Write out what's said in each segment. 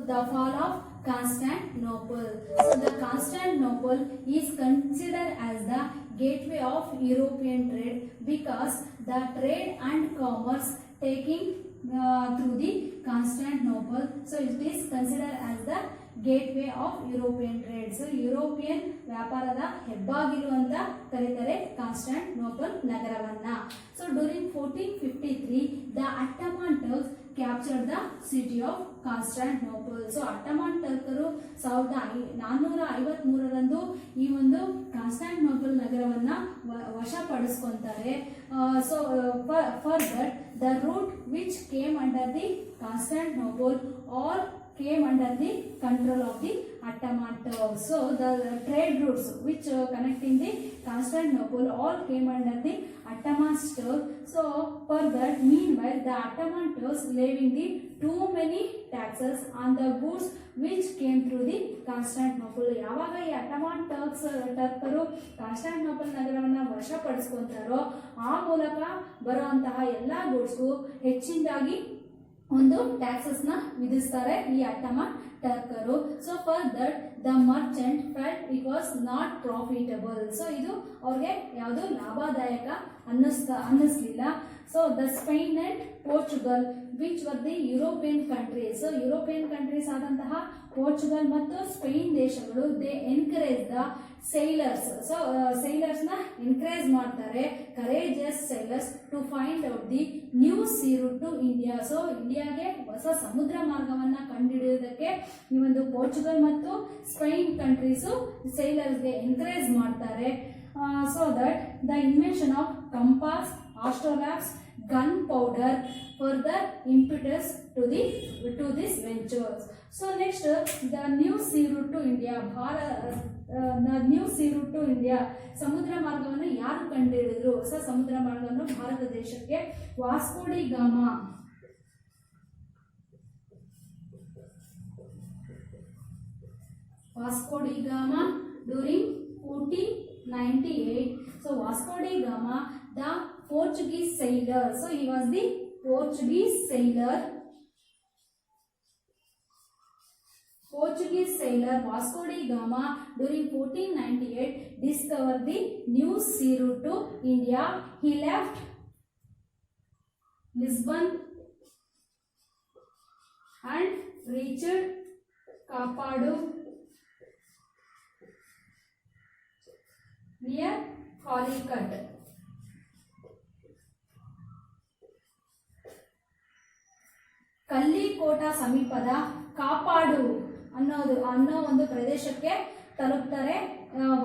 The fall of Constantinople. So the Constantinople is considered as the gateway of European trade because the trade and commerce taking through the Constantinople. So it is considered as the gateway of European trade. So European ವ್ಯಾಪಾರದ ಹೆಬ್ಬಾಗಿಲು ಅಂತ ಕರೀತಾರೆ Constantinople ನಗರವನ್ನ. So during 1453 the Ottoman Turks captured the city of Constantinople. So Ottoman ಟರ್ಕರು 1453ರಂದು ಈ ಒಂದು Constantinople ನಗರವನ್ನ ವಶಪಡಿಸಿಕೊಂತಾರೆ. So for that the route which came under the Constantinople all came under the control of the Ottoman Turks. So the trade routes which connecting the Constantinople all came under the Ottoman Turks. So for that, meanwhile the Ottoman Turks levying the too many taxes on the goods which came through the Constantinople. ಯಾವಾಗ ಈ Ottoman ಟರ್ಕರು Constantinople ನಗರವನ್ನ ವಶಪಡಿಸಿಕೊಂತಾರೋ ಆ ಮೂಲಕ ಬರುವಂತಹ ಎಲ್ಲಾ ಗೂಡ್ಸ್ಗೂ ಹೆಚ್ಚಿನದಾಗಿ ಒಂದು taxes ನ ವಿಧಿಸ್ತಾರೆ ಈ ಅಟ್ಟಮಾನ್ ಟರ್ಕರು. So for that the merchant felt it was not profitable. So ಇದು ಅವ್ರಿಗೆ ಯಾವುದು ಲಾಭದಾಯಕ ಅನ್ನಿಸ್ಲಿಲ್ಲ. So the Spain and Portugal which were the European countries. So European countries ಆದಂತಹ ಪೋರ್ಚುಗಲ್ ಮತ್ತು ಸ್ಪೇನ್ ದೇಶಗಳು they encourage the sailors. So sailors na encourage ಮಾಡ್ತಾರೆ courageous sailors to find out the new sea route to India. So ಇಂಡಿಯಾಗೆ ಹೊಸ ಸಮುದ್ರ ಮಾರ್ಗವನ್ನ ಕಂಡುಹಿಡಿಯುವುದಕ್ಕೆ ಈ ಒಂದು ಪೋರ್ಚುಗಲ್ ಮತ್ತು ಸ್ಪೇನ್ ಕಂಟ್ರೀಸ್ ಸೇಲರ್ಸ್ಗೆ ಎನ್ಕರೇಜ್ ಮಾಡ್ತಾರೆ. So that the invention of compass, astrolabes, gunpowder further impetus to this ventures. So next the new sea route to India. New sea route to India ಸಮುದ್ರ ಮಾರ್ಗವನ್ನು ಯಾರು ಕಂಡುಹಿಡಿದ್ರು? ಹೊಸ ಸಮುದ್ರ ಮಾರ್ಗವನ್ನು ಭಾರತ ದೇಶಕ್ಕೆ Vasco da Gama during 1498. So Vasco da Gama, the Portuguese sailor. So he was the Portuguese sailor Vasco da Gama during 1498 discovered the new sea route to India. He left Lisbon and reached Kapadu near Calicut. Kallikote ಸಮೀಪದ ಕಾಪಾಡು ಅನ್ನೋ ಒಂದು ಪ್ರದೇಶಕ್ಕೆ ತಲುಪ್ತಾರೆ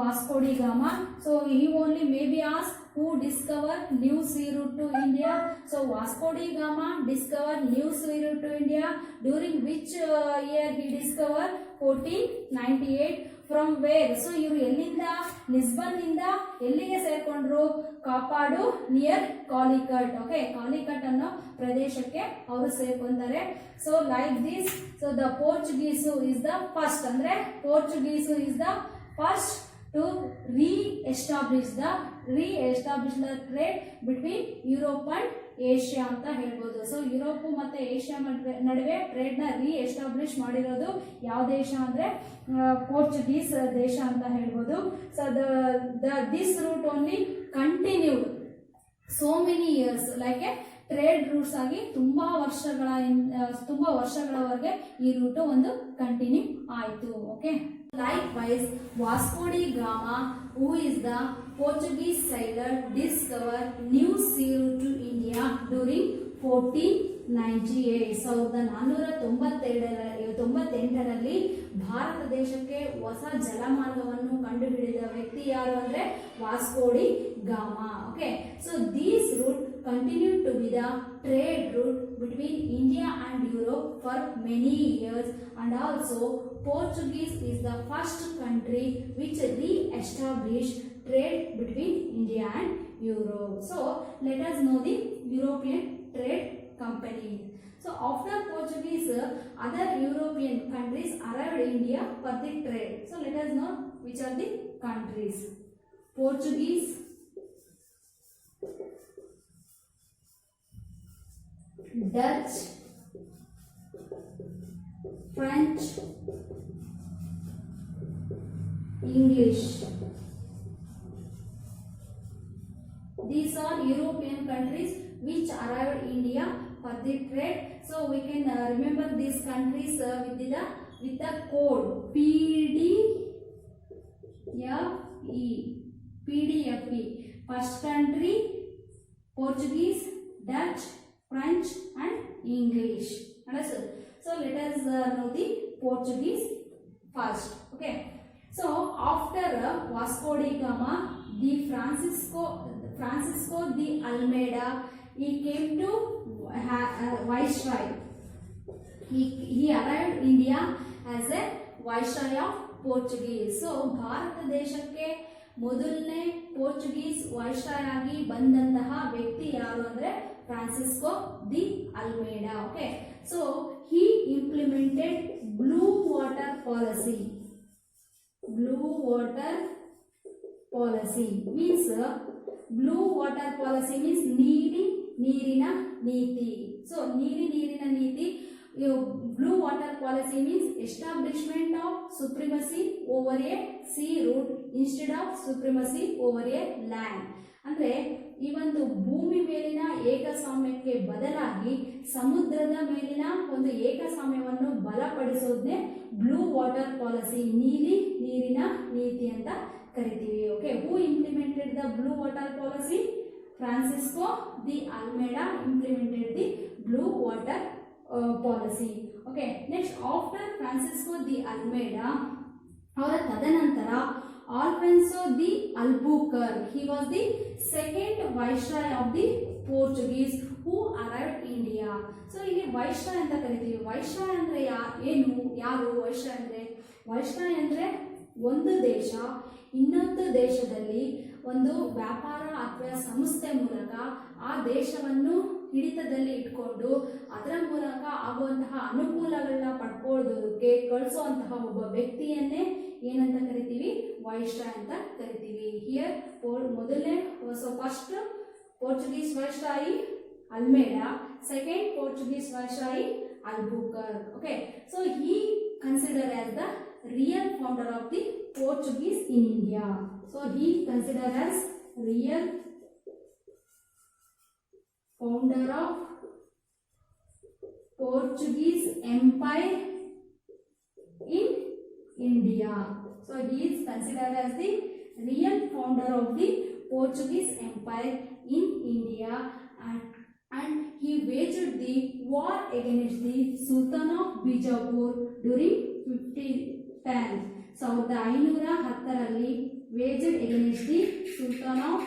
Vasco da Gama. So he only may be asked who discovered new sea route to India. So Vasco da Gama discovered new sea route to India during which year he discovered 1498. From where? So ಇವರು ಎಲ್ಲಿಂದ Lisbon ಇಂದ ಎಲ್ಲಿಗೆ ಸೇರ್ಕೊಂಡ್ರು? ಕಾಪಾಡು near Calicut. Okay, Calicut ಅನ್ನೋ ಪ್ರದೇಶಕ್ಕೆ ಅವರು ಸೇರ್ಕೊಂತಾರೆ. So like this, so the Portuguese is the first, ಅಂದ್ರೆ Portuguese is the first to re-establish the trade between Europe and Asia ಅಂತ ಹೇಳ್ಬೋದು. ಸೊ ಯುರೋಪ್ ಮತ್ತೆ ಏಷ್ಯಾ ನಡುವೆ ಟ್ರೇಡ್ ನ ರೀಎಸ್ಟಾಬ್ಲಿಷ್ ಮಾಡಿರೋದು ಯಾವ ದೇಶ ಅಂದ್ರೆ ಪೋರ್ಚುಗೀಸ್ ದೇಶ ಅಂತ ಹೇಳ್ಬೋದು. So this route only continued so many years like a trade routes ಆಗಿ ತುಂಬಾ ವರ್ಷಗಳವರೆಗೆ ಈ ರೂಟ್ ಒಂದು ಕಂಟಿನ್ಯೂ ಆಯಿತು. Okay, likewise Vasco da Gama, who is the Portuguese sailor, discovered new sea route to India during 1498. 1498ರಲ್ಲಿ ಭಾರತ ದೇಶಕ್ಕೆ ಹೊಸ ಜಲಮಾರ್ಗವನ್ನು ಕಂಡುಹಿಡಿದ ವ್ಯಕ್ತಿ ಯಾರು ಅಂದ್ರೆ Vasco da Gama. Okay, so this route continued to be the trade route between India and Europe for many years, and also Portuguese is the first country which re-established trade between India and Europe. So let us know the European trade company. So after Portuguese, other European countries arrived in India for the trade. So let us know which are the countries. Portuguese, Dutch, French, English. These are European countries which arrived India for the trade. So we can remember these countries with the code PDFE. First country Portuguese, Dutch, French and English. Understood? So let us know the Portuguese first. Okay. So after Vasco da Gama, the Francisco de Almeida, he came to Viceroy. He arrived India as a Viceroy of Portuguese. So Bharat ದೇಶಕ್ಕೆ ಮೊದಲನೇ Portuguese viceroy ಆಗಿ ಬಂದಂತಹ ವ್ಯಕ್ತಿ ಯಾರು ಅಂದ್ರೆ Francisco de Almeida. Okay, so he implemented blue water policy. Blue water policy means ನೀರಿನ ನೀತಿ. So ನೀರಿನ ನೀತಿ. Blue water policy means establishment of supremacy over a sea route instead of supremacy over a land. ಅಂದ್ರೆ ಈ ಒಂದು ಭೂಮಿ ಮೇಲಿನ ಏಕಸ್ವಾಮ್ಯಕ್ಕೆ ಬದಲಾಗಿ ಸಮುದ್ರದ ಮೇಲಿನ ಒಂದು ಏಕಸ್ವಾಮ್ಯವನ್ನು ಬಲಪಡಿಸೋದನ್ನೇ ಬ್ಲೂ ವಾಟರ್ ಪಾಲಿಸಿ, ನೀರಿನ ನೀತಿ ಅಂತ ಕರಿತೀವಿ. Okay, who implemented the blue water policy? Francisco de Almeida implemented the blue water policy. Okay, next after Francisco de Almeida, ಅವರ ತದನಂತರ Alfonso de Albuquerque, he was the second viceroy of the Portuguese who arrived India. So ಇಲ್ಲಿ viceroy ಅಂತ ಕರಿತೀವಿ. Viceroy ಅಂದ್ರೆ ಯಾರು viceroy ಅಂದ್ರೆ ಒಂದು ದೇಶ ಇನ್ನೊಂದು ದೇಶದಲ್ಲಿ ಒಂದು ವ್ಯಾಪಾರ ಅಥವಾ ಸಂಸ್ಥೆ ಮೂಲಕ ಆ ದೇಶವನ್ನು ಹಿಡಿತದಲ್ಲಿ ಇಟ್ಕೊಂಡು ಅದರ ಮೂಲಕ ಆಗುವಂತಹ ಅನುಕೂಲಗಳನ್ನ ಪಡ್ಕೊಳ್ಳೋದಕ್ಕೆ ಕಳಿಸುವಂತಹ ಒಬ್ಬ ವ್ಯಕ್ತಿಯನ್ನೇ ಏನಂತ ಕರಿತೀವಿ? ವೈಸ್ರಾಯ್ ಅಂತ ಕರಿತೀವಿ. ಹಿಯರ್ ಮೊದಲನೇ first Portuguese viceroy Almeida, second Portuguese viceroy Albuquerque. Okay, so he considered as the real founder of the Portuguese in India. So he considered as real founder of Portuguese Empire in India. So he is considered as the real founder of the Portuguese Empire in India, and he waged the war against the Sultan of Bijapur during 1510. 1510ರಲ್ಲಿ waged against the Sultan of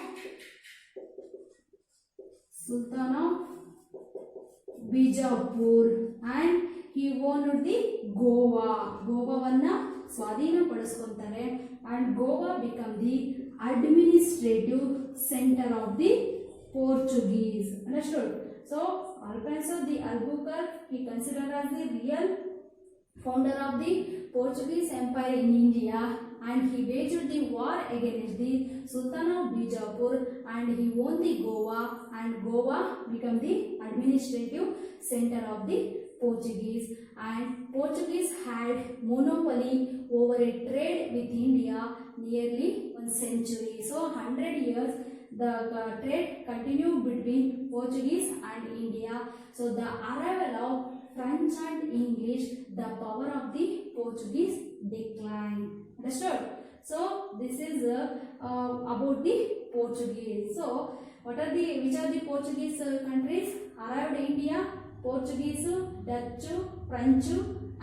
Bijapur, and he owned the ಗೋವಾವನ್ನ ಸ್ವಾಧೀನಪಡಿಸ್ಕೊಂತಾರೆ, and Goa become the administrative center of the Portuguese. Understood? So Alfonso de Albuquerque, he considered as the real founder of the Portuguese Empire in India, and he waged the war against the Sultan of Bijapur, and he won the Goa, and Goa became the administrative center of the Portuguese, and Portuguese had monopoly over a trade with India nearly 1 century. So 100 years the trade continued between Portuguese and India. So the arrival of French and English, the power of the Portuguese declined. Understood? So this is about the Portuguese. So which are the Portuguese countries arrived India? Portuguese, Dutch, French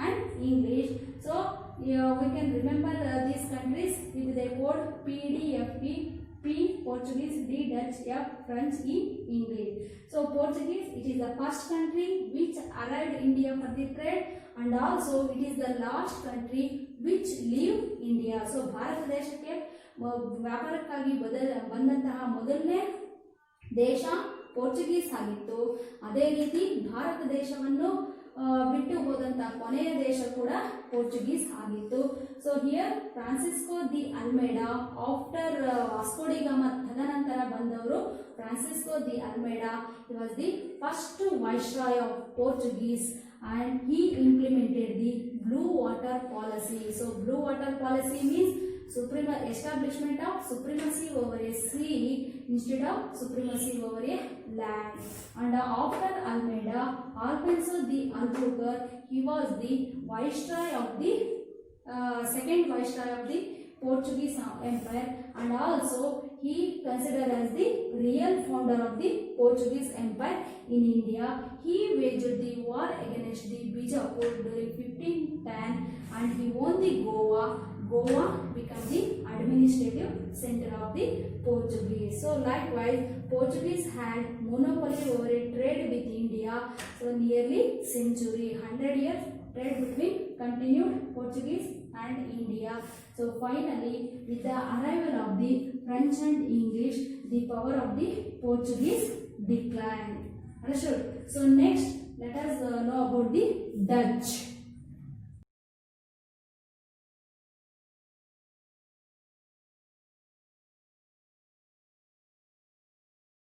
and English. So we can remember these countries with the code PDFE. P Portuguese, D Dutch, F French, E English. So Portuguese, it is the first country which arrived India for the trade, and also it is the last country which leave India. So Bharat ದೇಶಕ್ಕೆ ವ್ಯಾಪಾರಕ್ಕಾಗಿ ಬಂದಂತಹ ಮೊದಲನೇ ದೇಶ Portuguese ಆಗಿತ್ತು. ಅದೇ ರೀತಿ ಭಾರತ ದೇಶವನ್ನು ಬಿಟ್ಟು ಹೋದಂತಹ ಕೊನೆಯ ದೇಶ ಕೂಡ ಪೋರ್ಚುಗೀಸ್ ಆಗಿತ್ತು. So here Francisco de Almeida, after Vasco da gamma ತದನಂತರ ಬಂದವರು Francisco de Almeida. he was the first viceroy of Portuguese, and he implemented the blue water policy. So blue water policy means establishment of supremacy over a sea instead of supremacy over a land. And after Almeida, Alfonso the Albuquerque, he was the viceroy of the second viceroy of the Portuguese Empire, and also he considered as the real founder of the Portuguese Empire in India. He waged the war against the Bijapur during 1510 and he won the Goa. Goa became the administrative center of the Portuguese. So likewise, Portuguese had monopoly over a trade with India. So nearly century, 100 years trade between continued Portuguese and India. So finally, with the arrival of the French and English, the power of the Portuguese declined. Understood? So next, let us know about the Dutch.